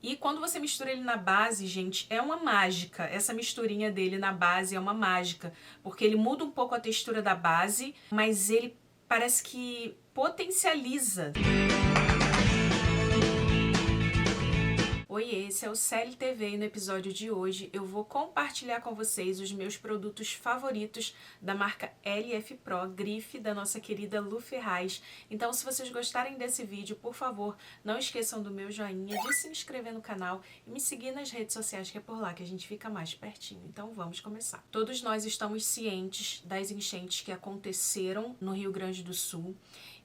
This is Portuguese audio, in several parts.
E quando você mistura ele na base, gente, é uma mágica. Essa misturinha dele na base é uma mágica, porque ele muda um pouco a textura da base, mas ele parece que potencializa. Oi, esse é o CLTV e no episódio de hoje eu vou compartilhar com vocês os meus produtos favoritos da marca LF Pro, grife da nossa querida Lu Ferraz. Então, se vocês gostarem desse vídeo, por favor, não esqueçam do meu joinha, de se inscrever no canal e me seguir nas redes sociais, que é por lá que a gente fica mais pertinho. Então, vamos começar. Todos nós estamos cientes das enchentes que aconteceram no Rio Grande do Sul.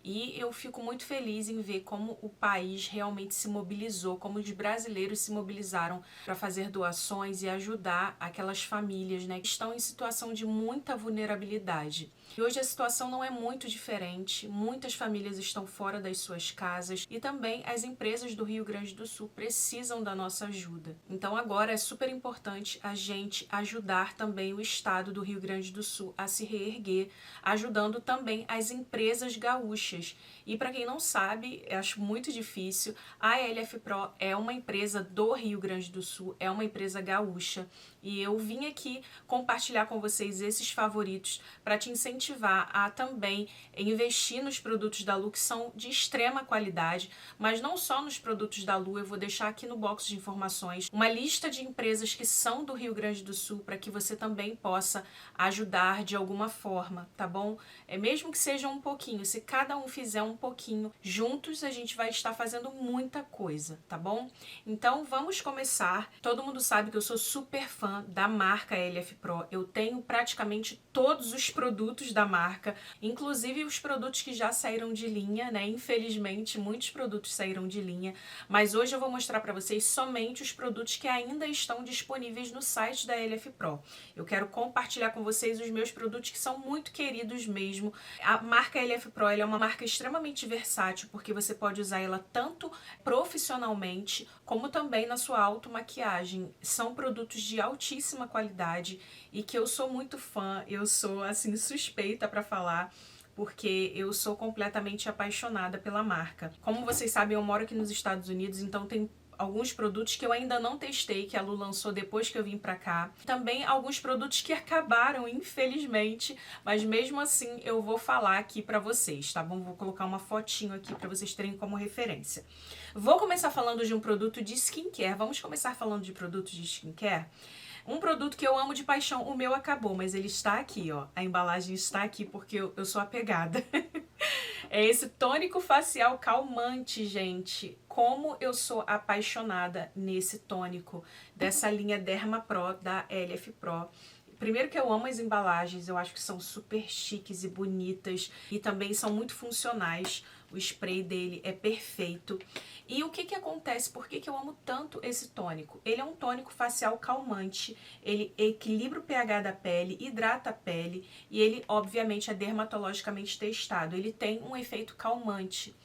E eu fico muito feliz em ver como o país realmente se mobilizou, como os brasileiros se mobilizaram para fazer doações e ajudar aquelas famílias, né, que estão em situação de muita vulnerabilidade. E hoje a situação não é muito diferente, muitas famílias estão fora das suas casas e também as empresas do Rio Grande do Sul precisam da nossa ajuda. Então agora é super importante a gente ajudar também o estado do Rio Grande do Sul a se reerguer, ajudando também as empresas gaúchas. E para quem não sabe, eu acho muito difícil, a LF Pro é uma empresa do Rio Grande do Sul, é uma empresa gaúcha, e eu vim aqui compartilhar com vocês esses favoritos para te incentivar a também investir nos produtos da Lu, que são de extrema qualidade, mas não só nos produtos da Lu. Eu vou deixar aqui no box de informações uma lista de empresas que são do Rio Grande do Sul para que você também possa ajudar de alguma forma, tá bom? Mesmo que seja um pouquinho, se cada um fizer um pouquinho, juntos a gente vai estar fazendo muita coisa, tá bom? Então vamos começar. Todo mundo sabe que eu sou super fã da marca LF Pro. Eu tenho praticamente todos os produtos da marca, inclusive os produtos que já saíram de linha, né? Infelizmente, muitos produtos saíram de linha, mas hoje eu vou mostrar para vocês somente os produtos que ainda estão disponíveis no site da LF Pro. Eu quero compartilhar com vocês os meus produtos que são muito queridos mesmo. A marca LF Pro ela é uma marca extremamente versátil, porque você pode usar ela tanto profissionalmente, como também na sua automaquiagem. São produtos de altíssima qualidade e que eu sou muito fã, eu sou assim suspeita para falar, porque eu sou completamente apaixonada pela marca. Como vocês sabem, eu moro aqui nos Estados Unidos, então tem alguns produtos que eu ainda não testei, que a Lu lançou depois que eu vim pra cá. Também alguns produtos que acabaram, infelizmente, mas mesmo assim eu vou falar aqui pra vocês, tá bom? Vou colocar uma fotinho aqui pra vocês terem como referência. Vou começar falando de um produto de skincare. Vamos começar falando de produtos de skincare? Um produto que eu amo de paixão, o meu acabou, mas ele está aqui, ó. A embalagem está aqui porque eu sou apegada. É esse tônico facial calmante, gente. Como eu sou apaixonada nesse tônico dessa linha Derma Pro da LF Pro. Primeiro que eu amo as embalagens, eu acho que são super chiques e bonitas e também são muito funcionais. O spray dele é perfeito. E o que acontece? Por que eu amo tanto esse tônico? Ele é um tônico facial calmante, ele equilibra o pH da pele, hidrata a pele e ele, obviamente, é dermatologicamente testado. Ele tem um efeito calmante.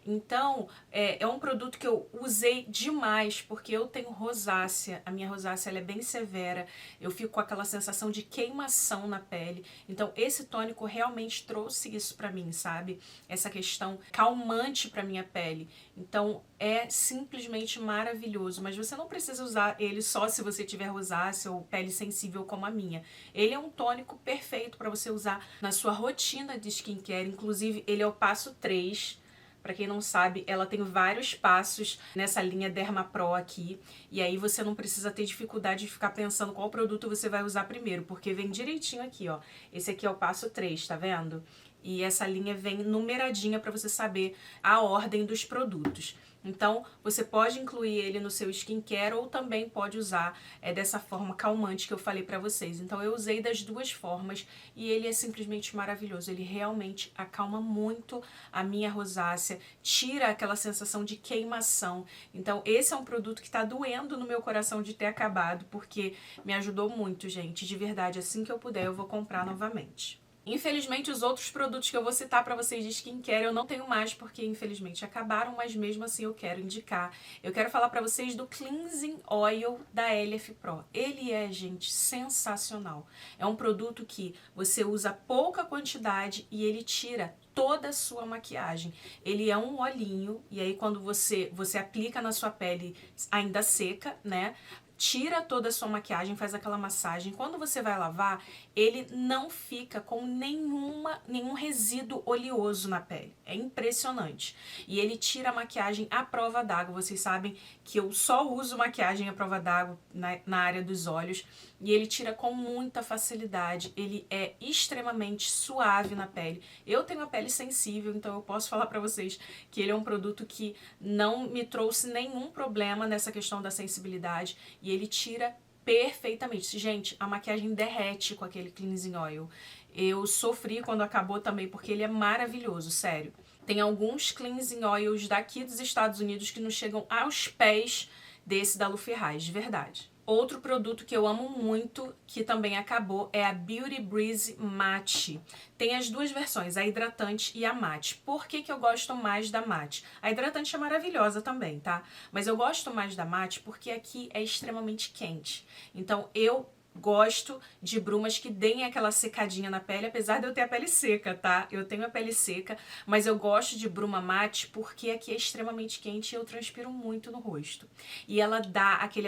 Então, é um produto que eu usei demais, porque eu tenho rosácea, a minha rosácea ela é bem severa, eu fico com aquela sensação de queimação na pele, então esse tônico realmente trouxe isso pra mim, sabe? Essa questão calmante pra minha pele, então é simplesmente maravilhoso, mas você não precisa usar ele só se você tiver rosácea ou pele sensível como a minha. Ele é um tônico perfeito pra você usar na sua rotina de skincare, inclusive ele é o passo 3. Para quem não sabe, ela tem vários passos nessa linha Derma Pro aqui, e aí você não precisa ter dificuldade de ficar pensando qual produto você vai usar primeiro, porque vem direitinho aqui, ó. Esse aqui é o passo 3, tá vendo? E essa linha vem numeradinha para você saber a ordem dos produtos. Então, você pode incluir ele no seu skincare ou também pode usar dessa forma calmante que eu falei pra vocês. Então, eu usei das duas formas e ele é simplesmente maravilhoso. Ele realmente acalma muito a minha rosácea, tira aquela sensação de queimação. Então, esse é um produto que tá doendo no meu coração de ter acabado, porque me ajudou muito, gente. De verdade, assim que eu puder, eu vou comprar novamente. Infelizmente, os outros produtos que eu vou citar para vocês de skincare eu não tenho mais, porque infelizmente acabaram, mas mesmo assim eu quero indicar. Eu quero falar para vocês do Cleansing Oil da LF Pro. Ele é, gente, sensacional. É um produto que você usa pouca quantidade e ele tira toda a sua maquiagem. Ele é um olhinho, e aí quando você aplica na sua pele ainda seca, né? Tira toda a sua maquiagem, faz aquela massagem. Quando você vai lavar, ele não fica com nenhum resíduo oleoso na pele. É impressionante. E ele tira a maquiagem à prova d'água. Vocês sabem que eu só uso maquiagem à prova d'água na área dos olhos. E ele tira com muita facilidade. Ele é extremamente suave na pele. Eu tenho a pele sensível, então eu posso falar pra vocês que ele é um produto que não me trouxe nenhum problema nessa questão da sensibilidade. E ele tira perfeitamente. Gente, a maquiagem derrete com aquele cleansing oil. Eu sofri quando acabou também, porque ele é maravilhoso, sério. Tem alguns cleansing oils daqui dos Estados Unidos que não chegam aos pés desse da Luferraz, de verdade. Outro produto que eu amo muito, que também acabou, é a Beauty Breeze Matte. Tem as duas versões, a hidratante e a matte. Por que eu gosto mais da matte? A hidratante é maravilhosa também, tá? Mas eu gosto mais da matte porque aqui é extremamente quente. Então eu gosto de brumas que deem aquela secadinha na pele, apesar de eu ter a pele seca, tá? Eu tenho a pele seca, mas eu gosto de bruma mate porque aqui é extremamente quente e eu transpiro muito no rosto. E ela dá aquele...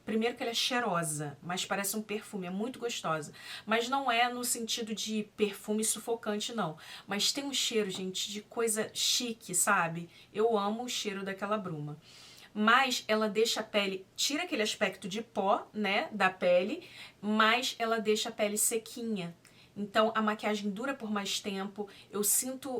Primeiro que ela é cheirosa, mas parece um perfume, é muito gostosa. Mas não é no sentido de perfume sufocante, não. Mas tem um cheiro, gente, de coisa chique, sabe? Eu amo o cheiro daquela bruma. Mas ela deixa a pele, tira aquele aspecto de pó, né, da pele, mas ela deixa a pele sequinha. Então a maquiagem dura por mais tempo,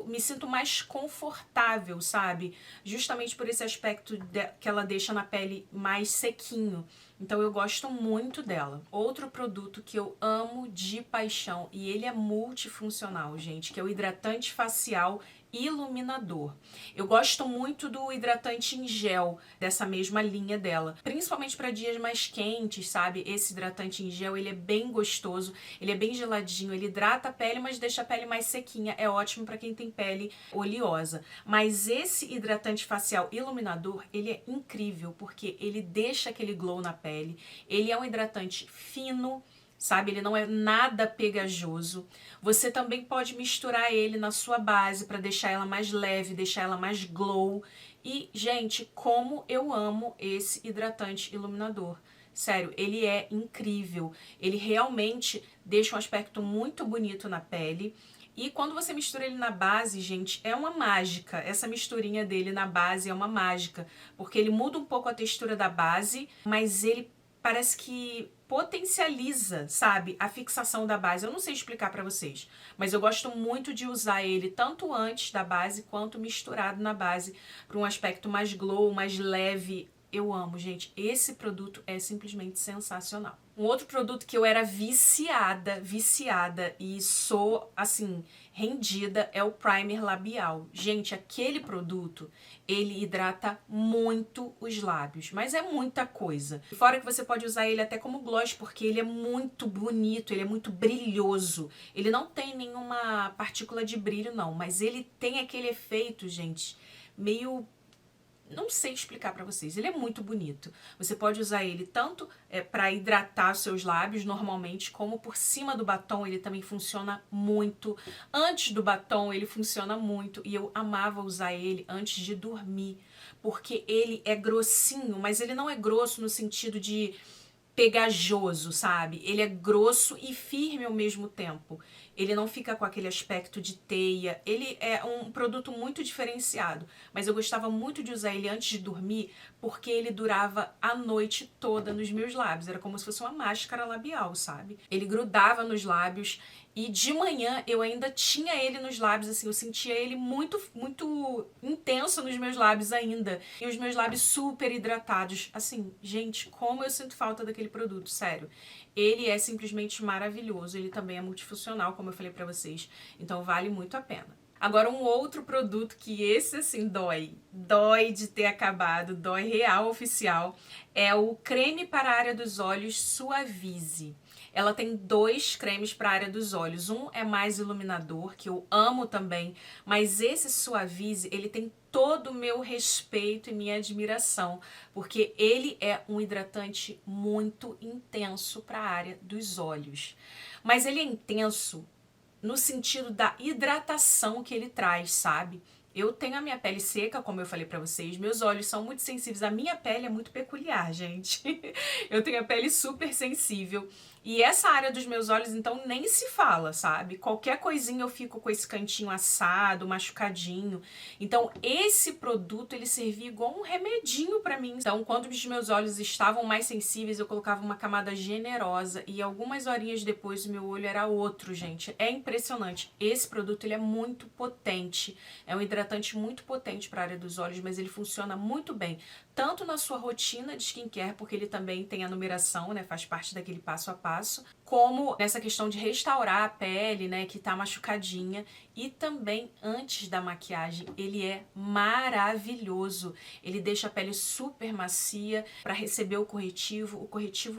me sinto mais confortável, sabe? Justamente por esse aspecto que ela deixa na pele mais sequinho. Então eu gosto muito dela. Outro produto que eu amo de paixão, e ele é multifuncional, gente, que é o hidratante facial iluminador. Eu gosto muito do hidratante em gel, dessa mesma linha dela, principalmente para dias mais quentes, sabe? Esse hidratante em gel, ele é bem gostoso, ele é bem geladinho, ele hidrata a pele, mas deixa a pele mais sequinha. É ótimo para quem tem pele oleosa. Mas esse hidratante facial iluminador, ele é incrível, porque ele deixa aquele glow na pele, ele é um hidratante fino, sabe? Ele não é nada pegajoso. Você também pode misturar ele na sua base para deixar ela mais leve, deixar ela mais glow. E, gente, como eu amo esse hidratante iluminador. Sério, ele é incrível. Ele realmente deixa um aspecto muito bonito na pele. E quando você mistura ele na base, gente, é uma mágica. Essa misturinha dele na base é uma mágica. Porque ele muda um pouco a textura da base, mas ele parece que potencializa, sabe, a fixação da base. Eu não sei explicar pra vocês, mas eu gosto muito de usar ele tanto antes da base quanto misturado na base para um aspecto mais glow, mais leve. Eu amo, gente. Esse produto é simplesmente sensacional. Um outro produto que eu era viciada e sou, assim, rendida é o primer labial. Gente, aquele produto, ele hidrata muito os lábios, mas é muita coisa. Fora que você pode usar ele até como gloss, porque ele é muito bonito, ele é muito brilhoso. Ele não tem nenhuma partícula de brilho, não, mas ele tem aquele efeito, gente, meio... Não sei explicar pra vocês, ele é muito bonito. Você pode usar ele tanto pra hidratar os seus lábios normalmente, como por cima do batom ele também funciona muito. Antes do batom ele funciona muito e eu amava usar ele antes de dormir, porque ele é grossinho, mas ele não é grosso no sentido de pegajoso, sabe? Ele é grosso e firme ao mesmo tempo. Ele não fica com aquele aspecto de teia. Ele é um produto muito diferenciado, mas eu gostava muito de usar ele antes de dormir porque ele durava a noite toda nos meus lábios. Era como se fosse uma máscara labial, sabe? Ele grudava nos lábios e de manhã eu ainda tinha ele nos lábios, assim, eu sentia ele muito intenso nos meus lábios ainda. E os meus lábios super hidratados. Assim, gente, como eu sinto falta daquele produto, sério. Ele é simplesmente maravilhoso, ele também é multifuncional, como eu falei pra vocês, então vale muito a pena. Agora, um outro produto que esse, assim, dói de ter acabado, dói real, oficial, é o creme para a área dos olhos Suavize. Ela tem 2 cremes para a área dos olhos. Um é mais iluminador, que eu amo também, mas esse Suavize, ele tem todo o meu respeito e minha admiração, porque ele é um hidratante muito intenso para a área dos olhos. Mas ele é intenso no sentido da hidratação que ele traz, sabe? Eu tenho a minha pele seca, como eu falei pra vocês, meus olhos são muito sensíveis, a minha pele é muito peculiar, gente. Eu tenho a pele super sensível e essa área dos meus olhos, então, nem se fala, sabe? Qualquer coisinha eu fico com esse cantinho assado, machucadinho. Então, esse produto, ele servia igual um remedinho pra mim. Então, quando os meus olhos estavam mais sensíveis, eu colocava uma camada generosa e algumas horinhas depois o meu olho era outro, gente. É impressionante. Esse produto, ele é muito potente. É um hidratante muito potente para a área dos olhos, mas ele funciona muito bem, tanto na sua rotina de skincare, porque ele também tem a numeração, né, faz parte daquele passo a passo, como nessa questão de restaurar a pele, né, que tá machucadinha, e também antes da maquiagem, ele é maravilhoso. Ele deixa a pele super macia para receber o corretivo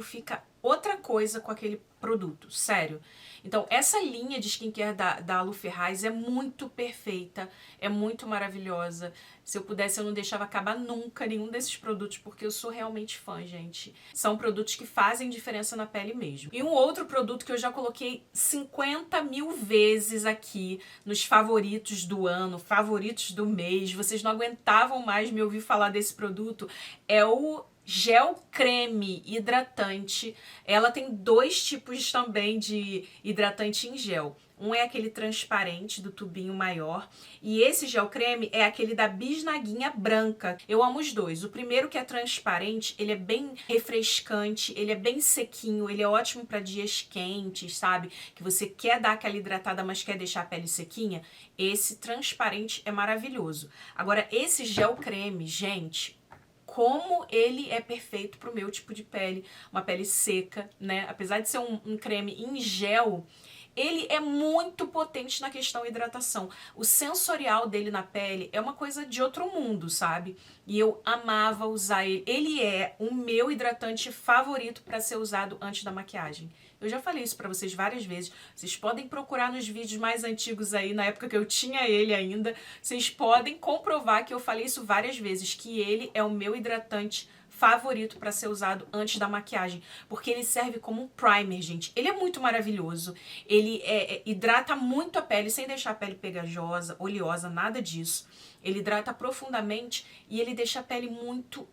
fica outra coisa com aquele produto, sério. Então, essa linha de skincare da Alu Ferraz é muito perfeita, é muito maravilhosa. Se eu pudesse, eu não deixava acabar nunca nenhum desses produtos, porque eu sou realmente fã, gente. São produtos que fazem diferença na pele mesmo. E um outro produto que eu já coloquei 50 mil vezes aqui nos favoritos do ano, favoritos do mês, vocês não aguentavam mais me ouvir falar desse produto, é o gel creme hidratante. Ela tem 2 tipos também de hidratante em gel. Um é aquele transparente do tubinho maior e esse gel creme é aquele da bisnaguinha branca. Eu amo os dois. O primeiro, que é transparente, ele é bem refrescante, ele é bem sequinho, ele é ótimo para dias quentes, sabe? Que você quer dar aquela hidratada, mas quer deixar a pele sequinha. Esse transparente é maravilhoso. Agora, esse gel creme, gente, como ele é perfeito pro meu tipo de pele, uma pele seca, né? Apesar de ser um creme em gel, ele é muito potente na questão hidratação. O sensorial dele na pele é uma coisa de outro mundo, sabe? E eu amava usar ele. Ele é o meu hidratante favorito para ser usado antes da maquiagem. Eu já falei isso pra vocês várias vezes. Vocês podem procurar nos vídeos mais antigos aí, na época que eu tinha ele ainda. Vocês podem comprovar que eu falei isso várias vezes, que ele é o meu hidratante favorito para ser usado antes da maquiagem, porque ele serve como um primer, gente. Ele é muito maravilhoso. Ele hidrata muito a pele, sem deixar a pele pegajosa, oleosa, nada disso. Ele hidrata profundamente e ele deixa a pele muito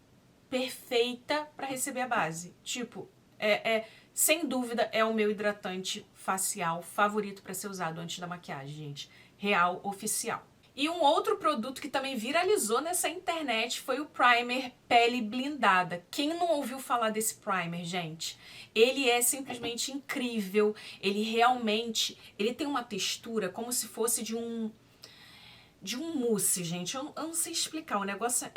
perfeita para receber a base. Tipo, sem dúvida, é o meu hidratante facial favorito para ser usado antes da maquiagem, gente. Real, oficial. E um outro produto que também viralizou nessa internet foi o primer Pele Blindada. Quem não ouviu falar desse primer, gente? Ele é simplesmente incrível. Ele tem uma textura como se fosse de um mousse, gente. Eu não sei explicar. O negócio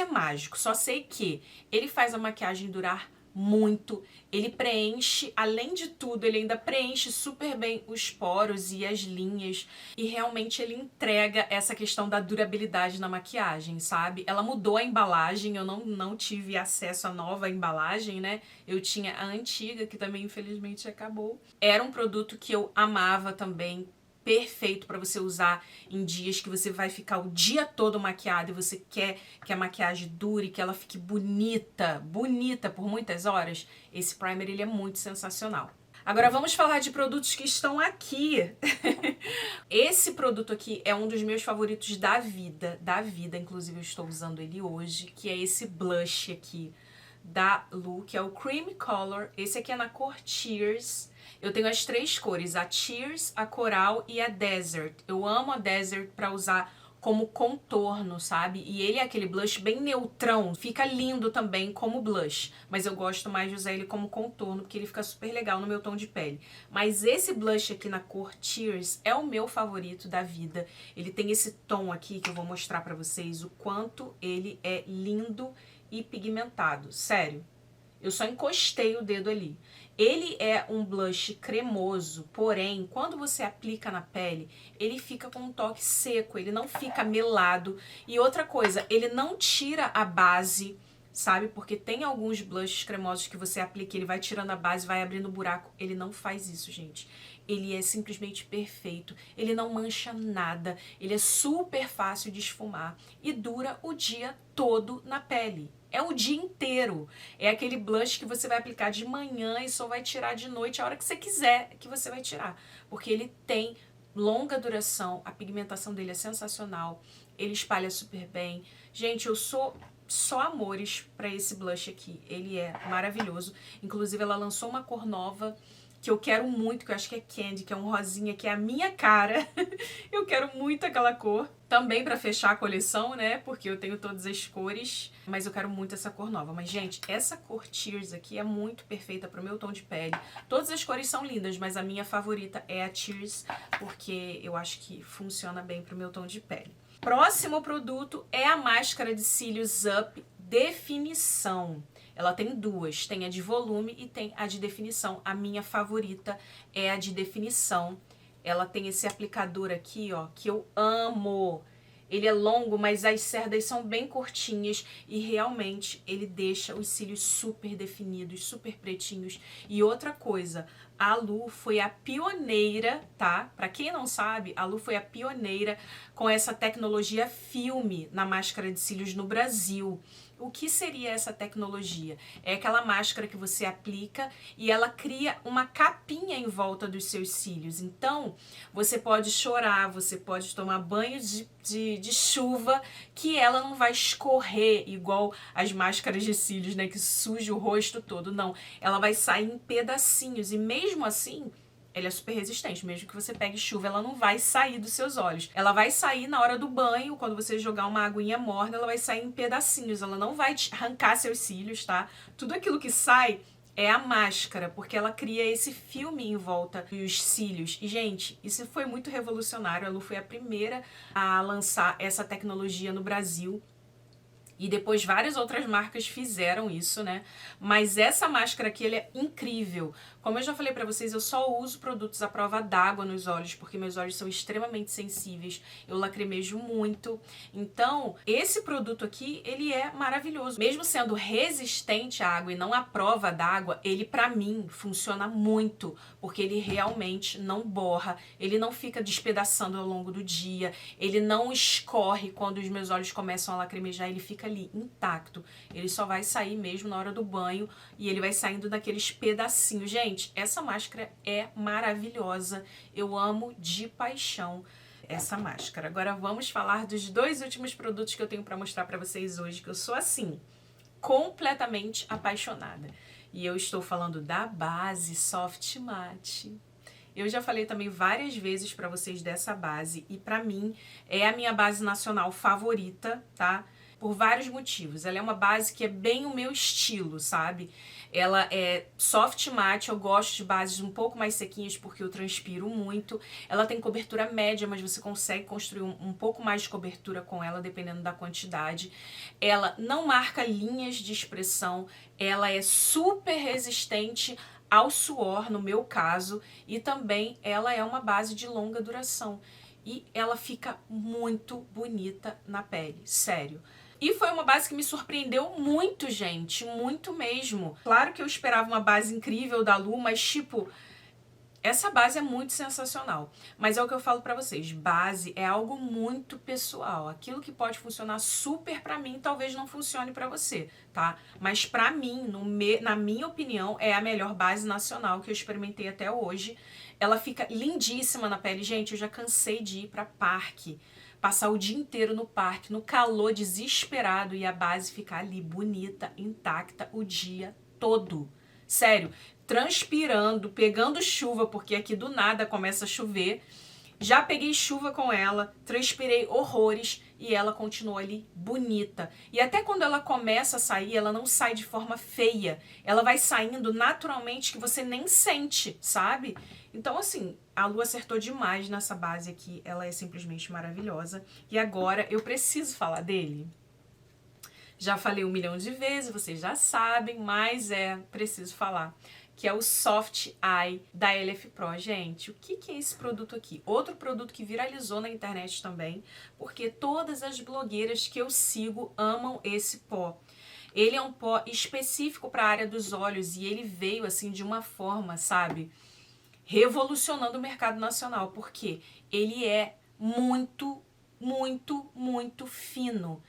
é mágico. Só sei que ele faz a maquiagem durar muito, ele preenche, além de tudo, ele ainda preenche super bem os poros e as linhas, e realmente ele entrega essa questão da durabilidade na maquiagem, sabe? Ela mudou a embalagem, eu não tive acesso à nova embalagem, né? Eu tinha a antiga, que também infelizmente acabou. Era um produto que eu amava também, perfeito para você usar em dias que você vai ficar o dia todo maquiada e você quer que a maquiagem dure, que ela fique bonita por muitas horas. Esse primer, ele é muito sensacional. Agora vamos falar de produtos que estão aqui. Esse produto aqui é um dos meus favoritos da vida, inclusive eu estou usando ele hoje, que é esse blush aqui da Lu, que é o Cream Color. Esse aqui é na cor Tears. Eu tenho as 3 cores, a Tears, a Coral e a Desert. Eu amo a Desert pra usar como contorno, sabe? E ele é aquele blush bem neutrão, fica lindo também como blush, mas eu gosto mais de usar ele como contorno, porque ele fica super legal no meu tom de pele. Mas esse blush aqui na cor Tears é o meu favorito da vida. Ele tem esse tom aqui que eu vou mostrar pra vocês o quanto ele é lindo e pigmentado, sério. Eu só encostei o dedo ali. Ele é um blush cremoso, porém, quando você aplica na pele, ele fica com um toque seco, ele não fica melado. E outra coisa, ele não tira a base sabe? Porque tem alguns blushes cremosos que você aplica, ele vai tirando a base, vai abrindo buraco. Ele não faz isso, gente. Ele é simplesmente perfeito. Ele não mancha nada. Ele é super fácil de esfumar e dura o dia todo na pele. É o dia inteiro. É aquele blush que você vai aplicar de manhã e só vai tirar de noite a hora que você quiser que você vai tirar. Porque ele tem longa duração, a pigmentação dele é sensacional, ele espalha super bem. Gente, eu sou só amores pra esse blush aqui. Ele é maravilhoso. Inclusive, ela lançou uma cor nova que eu quero muito, que eu acho que é Candy, que é um rosinha, que é a minha cara. Eu quero muito aquela cor. Também pra fechar a coleção, né? Porque eu tenho todas as cores, mas eu quero muito essa cor nova. Mas, gente, essa cor Tears aqui é muito perfeita pro meu tom de pele. Todas as cores são lindas, mas a minha favorita é a Tears, porque eu acho que funciona bem pro meu tom de pele. Próximo produto é a máscara de cílios Up Definição. Ela tem duas, tem a de volume e tem a de definição. A minha favorita é a de definição. Ela tem esse aplicador aqui, ó, que eu amo. Ele é longo, mas as cerdas são bem curtinhas e realmente ele deixa os cílios super definidos, super pretinhos. E outra coisa, a Lu foi a pioneira, tá? Pra quem não sabe, a Lu foi a pioneira com essa tecnologia filme na máscara de cílios no Brasil. O que seria essa tecnologia? É aquela máscara que você aplica e ela cria uma capinha em volta dos seus cílios. Então, você pode chorar, você pode tomar banho de chuva, que ela não vai escorrer igual as máscaras de cílios, né? Que suja o rosto todo. Não, ela vai sair em pedacinhos e mesmo assim ela é super resistente, mesmo que você pegue chuva, ela não vai sair dos seus olhos. Ela vai sair na hora do banho, quando você jogar uma aguinha morna, ela vai sair em pedacinhos, ela não vai arrancar seus cílios, tá? Tudo aquilo que sai é a máscara, porque ela cria esse filme em volta dos cílios. E, gente, isso foi muito revolucionário. A Lu foi a primeira a lançar essa tecnologia no Brasil. E depois várias outras marcas fizeram isso, né? Mas essa máscara aqui, ela é incrível. Como eu já falei pra vocês, eu só uso produtos à prova d'água nos olhos, porque meus olhos são extremamente sensíveis. Eu lacrimejo muito. Então, esse produto aqui, ele é maravilhoso. Mesmo sendo resistente à água e não à prova d'água, ele pra mim funciona muito, porque ele realmente não borra, ele não fica despedaçando ao longo do dia, ele não escorre quando os meus olhos começam a lacrimejar, ele fica ali intacto. Ele só vai sair mesmo na hora do banho e ele vai saindo daqueles pedacinhos. Gente, essa máscara é maravilhosa. Eu amo de paixão essa máscara. Agora vamos falar dos dois últimos produtos que eu tenho para mostrar para vocês hoje, que eu sou assim, completamente apaixonada. E eu estou falando da base Soft Matte. Eu já falei também várias vezes para vocês dessa base e para mim é a minha base nacional favorita, tá? Por vários motivos. Ela é uma base que é bem o meu estilo, sabe? Ela é soft matte, eu gosto de bases um pouco mais sequinhas porque eu transpiro muito. Ela tem cobertura média, mas você consegue construir um pouco mais de cobertura com ela, dependendo da quantidade. Ela não marca linhas de expressão, ela é super resistente ao suor, no meu caso, e também ela é uma base de longa duração. E ela fica muito bonita na pele, sério. E foi uma base que me surpreendeu muito, gente, muito mesmo. Claro que eu esperava uma base incrível da Lu, mas tipo, essa base é muito sensacional. Mas é o que eu falo pra vocês, base é algo muito pessoal. Aquilo que pode funcionar super pra mim, talvez não funcione pra você, tá? Mas pra mim, na minha opinião, é a melhor base nacional que eu experimentei até hoje. Ela fica lindíssima na pele. Gente, eu já cansei de ir pra parque, passar o dia inteiro no parque, no calor desesperado, e a base ficar ali bonita, intacta o dia todo. Sério, transpirando, pegando chuva, porque aqui do nada começa a chover. Já peguei chuva com ela, transpirei horrores e ela continua ali bonita. E até quando ela começa a sair, ela não sai de forma feia. Ela vai saindo naturalmente que você nem sente, sabe? Então, assim, a Lu acertou demais nessa base aqui. Ela é simplesmente maravilhosa. E agora eu preciso falar dele. Já falei 1 milhão de vezes, vocês já sabem, mas preciso falar. Que é o Soft Eye da LF Pro. Gente, o que é esse produto aqui? Outro produto que viralizou na internet também, porque todas as blogueiras que eu sigo amam esse pó. Ele é um pó específico para a área dos olhos e ele veio assim de uma forma, sabe, revolucionando o mercado nacional, porque ele é muito, muito, muito fino.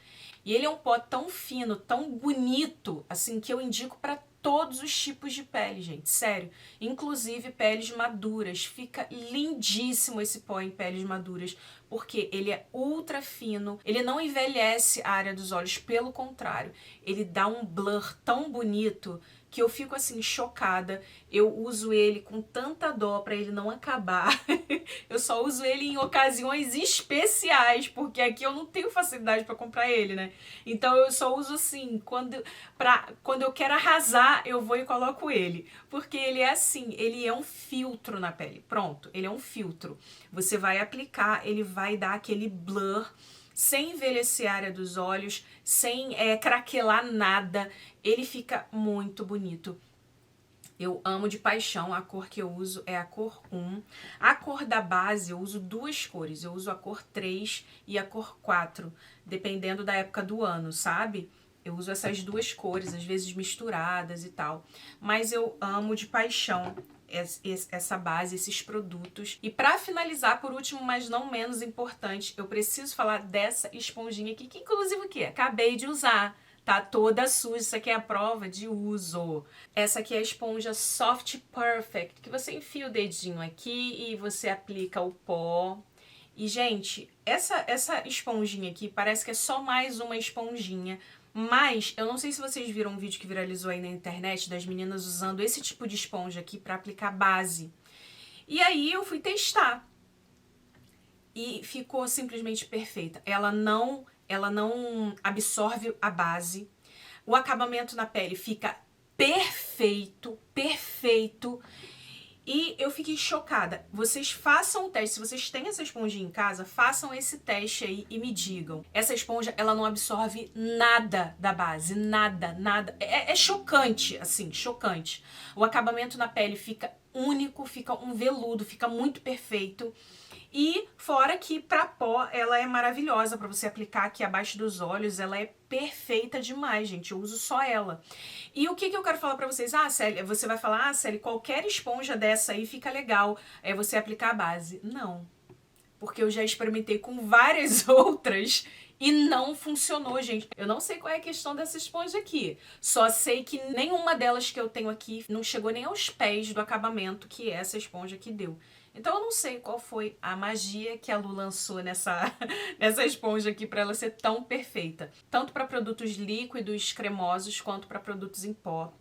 E ele é um pó tão fino, tão bonito, assim, que eu indico para todos os tipos de pele, gente, sério. Inclusive peles maduras. Fica lindíssimo esse pó em peles maduras, porque ele é ultra fino, ele não envelhece a área dos olhos, pelo contrário, ele dá um blur tão bonito que eu fico assim chocada. Eu uso ele com tanta dó para ele não acabar. Eu só uso ele em ocasiões especiais, porque aqui eu não tenho facilidade para comprar ele, né? Então eu só uso assim, quando eu quero arrasar, eu vou e coloco ele. Porque ele é assim, ele é um filtro na pele. Pronto, ele é um filtro. Você vai aplicar, ele vai dar aquele blur, sem envelhecer a área dos olhos, sem craquelar nada. Ele fica muito bonito. Eu amo de paixão, a cor que eu uso é a cor 1. A cor da base eu uso duas cores, eu uso a cor 3 e a cor 4, dependendo da época do ano, sabe? Eu uso essas duas cores, às vezes misturadas e tal. Mas eu amo de paixão essa base, esses produtos. E para finalizar, por último, mas não menos importante, eu preciso falar dessa esponjinha aqui, que inclusive o que? Acabei de usar. Tá toda suja, isso aqui é a prova de uso. Essa aqui é a esponja Soft Perfect, que você enfia o dedinho aqui e você aplica o pó. E, gente, essa esponjinha aqui parece que é só mais uma esponjinha, mas eu não sei se vocês viram um vídeo que viralizou aí na internet das meninas usando esse tipo de esponja aqui pra aplicar base. E aí eu fui testar. E ficou simplesmente perfeita. Ela não absorve a base. O acabamento na pele fica perfeito, perfeito. E eu fiquei chocada. Vocês façam o teste. Se vocês têm essa esponjinha em casa, façam esse teste aí e me digam. Essa esponja, ela não absorve nada da base. Nada, nada. É chocante, assim, chocante. O acabamento na pele fica único, fica um veludo, fica muito perfeito. E fora que pra pó ela é maravilhosa pra você aplicar aqui abaixo dos olhos, ela é perfeita demais, gente, eu uso só ela. E o que eu quero falar pra vocês? Ah, Célia, você vai falar, ah, Célia, qualquer esponja dessa aí fica legal, é você aplicar a base. Não, porque eu já experimentei com várias outras e não funcionou, gente. Eu não sei qual é a questão dessa esponja aqui. Só sei que nenhuma delas que eu tenho aqui não chegou nem aos pés do acabamento que essa esponja aqui deu. Então eu não sei qual foi a magia que a Lu lançou nessa esponja aqui para ela ser tão perfeita. Tanto para produtos líquidos, cremosos, quanto para produtos em pó.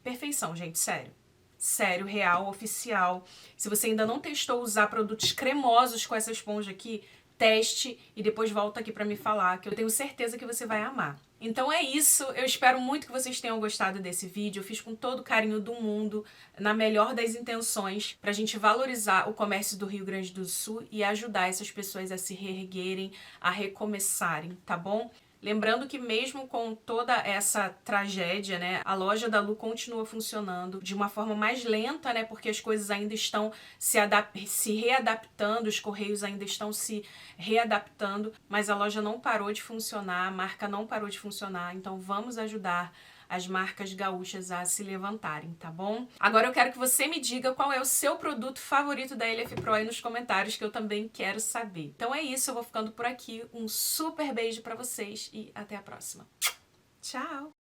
Perfeição, gente, sério. Sério, real, oficial. Se você ainda não testou usar produtos cremosos com essa esponja aqui, teste e depois volta aqui pra me falar, que eu tenho certeza que você vai amar. Então é isso, eu espero muito que vocês tenham gostado desse vídeo, eu fiz com todo o carinho do mundo, na melhor das intenções, pra gente valorizar o comércio do Rio Grande do Sul e ajudar essas pessoas a se reerguerem, a recomeçarem, tá bom? Lembrando que mesmo com toda essa tragédia, né, a loja da Lu continua funcionando de uma forma mais lenta, né, porque as coisas ainda estão se readaptando, os correios ainda estão se readaptando, mas a loja não parou de funcionar, a marca não parou de funcionar, então vamos ajudar as marcas gaúchas a se levantarem, tá bom? Agora eu quero que você me diga qual é o seu produto favorito da LF Pro aí nos comentários, que eu também quero saber. Então é isso, eu vou ficando por aqui. Um super beijo pra vocês e até a próxima. Tchau!